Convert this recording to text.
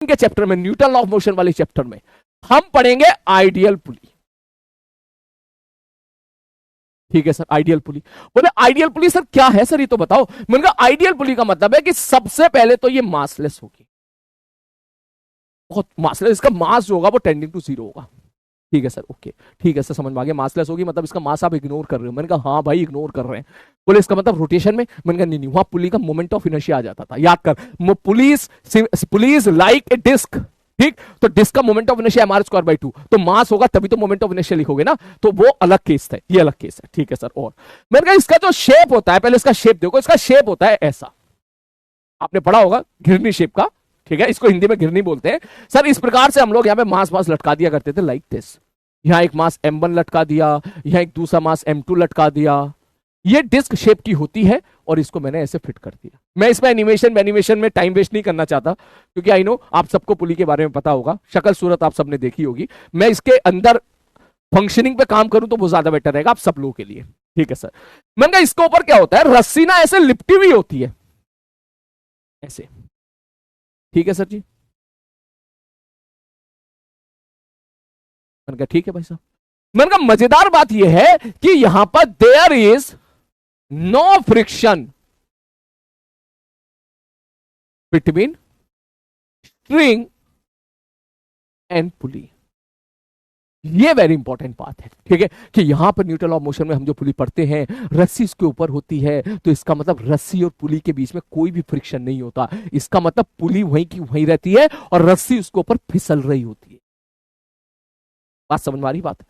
के चैप्टर में, Newton law of motion वाले चैप्टर में हम पढ़ेंगे आइडियल पुली। ठीक है सर, आइडियल पुली। बोले आइडियल पुली सर क्या है सर, ये तो बताओ। मैंने कहा आइडियल पुली का मतलब है कि सबसे पहले तो ये मासलेस होगी, बहुत मासलेस, इसका मास जो होगा वो टेंडिंग टू जीरो होगा। ठीक है सर, ओके, ठीक है सर, समझ में आ गया। मासलेस होगी मतलब इसका मास आप इग्नोर कर रहे हो। मैंने कहा हाँ भाई इग्नोर कर रहे हैं। बोले इसका मतलब रोटेशन में, मैंने कहा नहीं, वहां पुली का मोमेंट ऑफ इनर्शिया आ जाता था, याद कर। पुलिस लाइक ए डिस्क, ठीक, तो डिस्क का मोमेंट ऑफ इनर्शिया mr²/2, तो मास होगा तभी तो मोमेंट ऑफ इनर्शिया लिखोगे ना, तो वो अलग केस है, ये अलग केस है। ठीक है सर, और मैंने कहा इसका जो शेप होता है, पहले इसका शेप देखो, इसका शेप होता है ऐसा, आपने पढ़ा होगा घिरनी शेप का, ठीक है, इसको हिंदी में घिरनी बोलते हैं सर। इस प्रकार से हम लोग यहाँ पे मास लटका दिया करते थे, लाइक दिस। यहां एक मास m1 लटका दिया, यहां एक दूसरा मास m2 लटका दिया, ये डिस्क शेप की होती है, और इसको मैंने ऐसे फिट कर दिया। मैं इसमें एनिमेशन में टाइम वेस्ट नहीं करना चाहता, क्योंकि आई नो आप सबको पुली के बारे में पता होगा, शक्ल सूरत आप सबने देखी होगी। मैं इसके अंदर फंक्शनिंग पे काम करूं तो वो ज्यादा बेटर रहेगा आप सब लोगों के लिए। ठीक है सर, मैंने कहा इसके ऊपर क्या होता है, रस्सी ना ऐसे लिपटी हुई होती है ऐसे। ठीक है सर जी, मैंने कहा ठीक है भाई साहब। मैंने कहा मजेदार बात यह है कि यहां पर there is no friction between string and pulley. ये वेरी इंपॉर्टेंट बात है, ठीक है, कि यहां पर न्यूटन लॉ ऑफ मोशन में हम जो पुली पढ़ते हैं, रस्सी इसके ऊपर होती है, तो इसका मतलब रस्सी और पुली के बीच में कोई भी फ्रिक्शन नहीं होता। इसका मतलब पुली वहीं की वहीं रहती है और रस्सी उसके ऊपर फिसल रही होती है। बात समझ में आ रही बात?